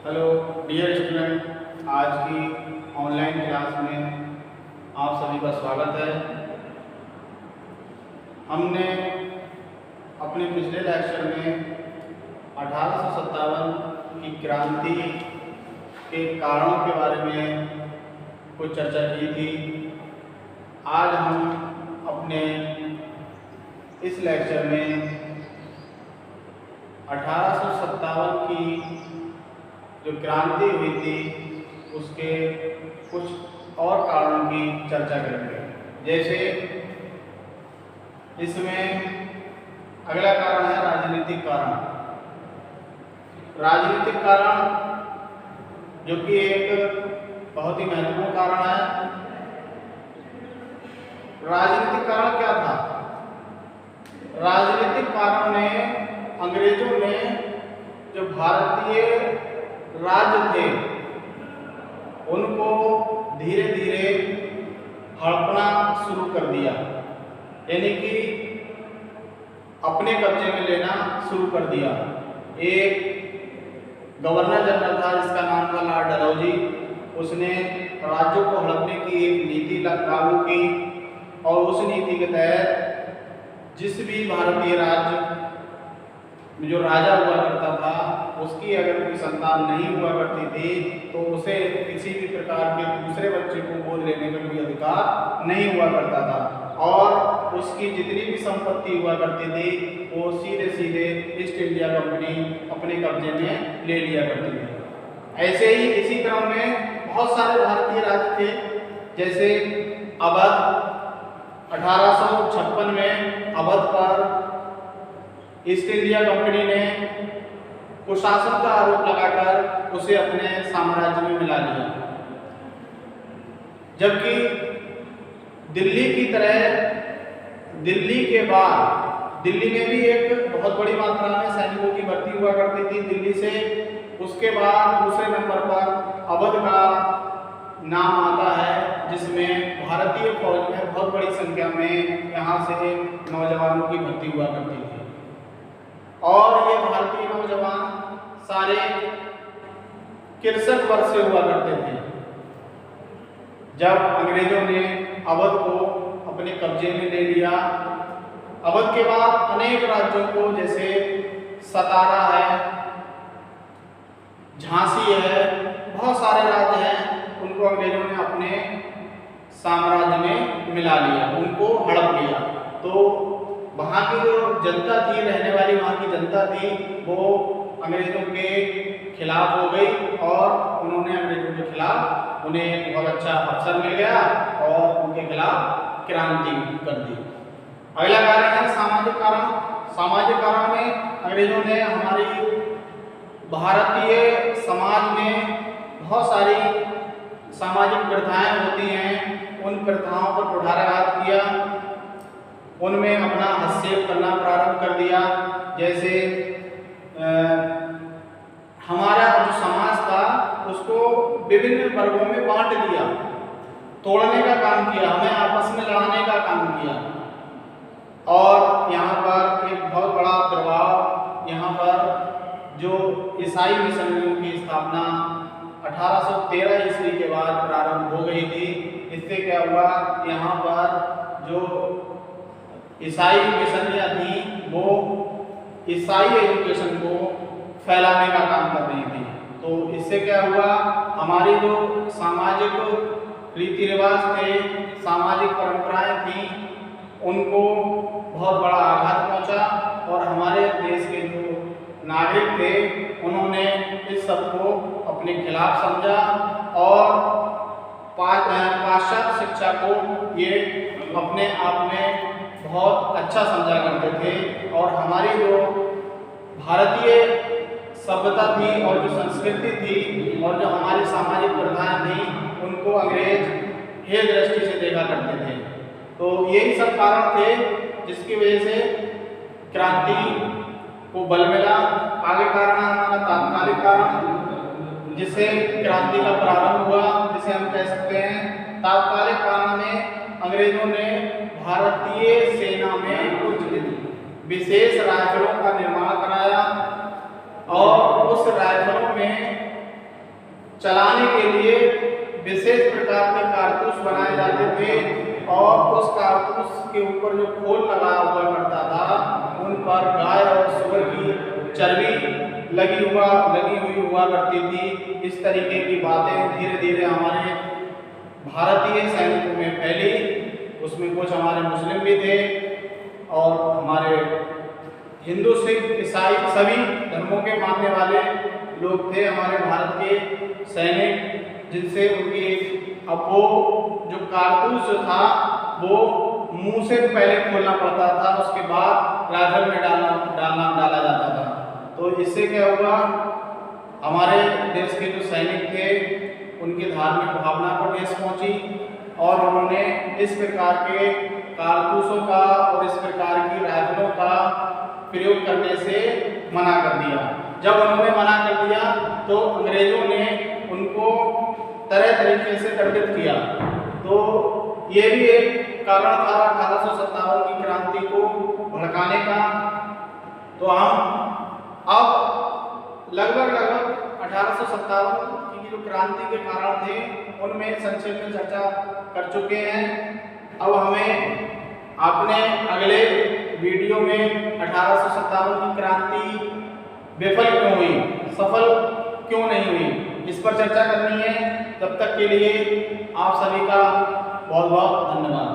Hello dear student, आज की online class में आप सभी का स्वागत है। हमने अपने पिछले लेक्चर में 1857 की क्रांति के कारणों के बारे में कुछ चर्चा की थी। आज हम अपने इस लेक्चर में 1857 की जो क्रांति हुई थी उसके कुछ और कारणों की चर्चा करेंगे। जैसे इसमें अगला कारण है राजनीतिक कारण। राजनीतिक कारण जो कि एक बहुत ही महत्वपूर्ण कारण है। राजनीतिक कारण क्या था? राजनीतिक कारण ने अंग्रेजों ने जो भारतीय राज्य थे उनको धीरे धीरे हड़पना शुरू कर दिया, यानी कि अपने कब्जे में लेना शुरू कर दिया। एक गवर्नर जनरल था जिसका नाम था लॉर्ड डलहौजी। उसने राज्यों को हड़पने की एक नीति लागू की और उस नीति के तहत जिस भी भारतीय राज्य में जो राजा हुआ करता था उसकी अगर कोई संतान नहीं हुआ करती थी तो उसे किसी भी प्रकार के दूसरे बच्चे को गोद लेने का कोई अधिकार नहीं हुआ करता था और उसकी जितनी भी संपत्ति हुआ करती थी वो सीधे सीधे ईस्ट इंडिया कंपनी अपने कब्जे में ले लिया करती थी। ऐसे ही इसी क्रम में बहुत सारे भारतीय राज्य थे, जैसे अवध। 1856 में अवध पर ईस्ट इंडिया कंपनी ने कुशासन का आरोप लगाकर उसे अपने साम्राज्य में मिला लिया। जबकि दिल्ली की तरह दिल्ली के बाद दिल्ली में भी एक बहुत बड़ी मात्रा में सैनिकों की भर्ती हुआ करती थी दिल्ली से। उसके बाद दूसरे नंबर पर अवध का नाम आता है, जिसमें भारतीय फौज में बहुत बड़ी संख्या में यहाँ से नौजवानों की भर्ती हुआ करती थी और ये भारतीय नौजवान सारे 63 वर्ष से हुआ करते थे जब अंग्रेजों ने अवध को अपने कब्जे में ले लिया। अवध के बाद अनेक राज्यों को, जैसे सतारा है, झांसी है, बहुत सारे राज्य हैं, उनको अंग्रेजों ने अपने साम्राज्य में मिला लिया, उनको हड़प लिया। तो वहाँ की जो जनता थी, रहने वाली वहाँ की जनता थी, वो अंग्रेजों के खिलाफ हो गई और उन्होंने अंग्रेजों के खिलाफ उन्हें बहुत अच्छा अवसर मिल गया और उनके खिलाफ क्रांति कर दी। अगला कारण है सामाजिक कारण। सामाजिक कारण में अंग्रेजों ने हमारी भारतीय समाज में बहुत सारी सामाजिक प्रथाएं होती हैं, उन प्रथाओं पर कुठाराघात किया, उनमें अपना हस्तक्षेप करना प्रारंभ कर दिया। जैसे हमारा जो समाज था उसको विभिन्न वर्गों में बांट दिया, तोड़ने का काम किया, हमें आपस में लड़ाने का काम किया। और यहाँ पर एक बहुत बड़ा प्रभाव, यहाँ पर जो ईसाई मिशनरियों की स्थापना 1813 ईस्वी के बाद प्रारंभ हो गई थी। इससे क्या हुआ, यहाँ पर जो ईसाई मिशनरियाँ थी वो ईसाई एजुकेशन को फैलाने का काम कर रही थी। तो इससे क्या हुआ, हमारी जो सामाजिक रीति रिवाज थे, सामाजिक परंपराएं थी, उनको बहुत बड़ा आघात पहुंचा और हमारे देश के जो नागरिक थे उन्होंने इस सब को अपने खिलाफ समझा और पाश्चात्य शिक्षा को ये अपने आप में बहुत अच्छा समझा करते थे और हमारी जो भारतीय सभ्यता थी और जो संस्कृति थी और जो हमारी सामाजिक प्रथाएं थी उनको अंग्रेज हेय दृष्टि से देखा करते थे। तो यही सब कारण थे जिसकी वजह से क्रांति को बल मिला। आगे कारण है हमारा तात्कालिक कारण, जिससे क्रांति का प्रारंभ हुआ, जिसे हम कह सकते हैं तात्कालिक कारण में अंग्रेजों ने भारतीय सेना में कुछ विशेष राइफलों का निर्माण कराया और उस राइफलों में चलाने के लिए विशेष प्रकार के कारतूस बनाए जाते थे और उस कारतूस के ऊपर जो खोल लगा हुआ करता था उन पर गाय और सूअर की चर्बी लगी हुई हुआ करती थी। इस तरीके की बातें धीरे धीरे हमारे भारतीय सैनिकों में फैली। उसमें कुछ हमारे मुस्लिम भी थे और हमारे हिंदू सिख ईसाई सभी धर्मों के मानने वाले लोग थे हमारे भारत के सैनिक, जिनसे उनकी अब वो जो कारतूस जो था वो मुंह से पहले खोलना पड़ता था, उसके बाद राइफल में डाला जाता था। तो इससे क्या हुआ, हमारे देश के जो सैनिक थे उनकी धार्मिक भावना को ठेस पहुंची और उन्होंने इस प्रकार के कारतूसों का और इस प्रकार की राइफलों का प्रयोग करने से मना कर दिया। जब उन्होंने मना कर दिया तो अंग्रेजों ने उनको तरह तरीके से दंडित किया। तो ये भी एक कारण था 1857 की क्रांति को भड़काने का। तो हम अब लगभग 1857 की जो क्रांति के कारण थे उनमें संक्षेप में चर्चा कर चुके हैं। अब हमें अपने अगले वीडियो में 1857 की क्रांति विफल क्यों हुई, सफल क्यों नहीं हुई, इस पर चर्चा करनी है। तब तक के लिए आप सभी का बहुत बहुत धन्यवाद।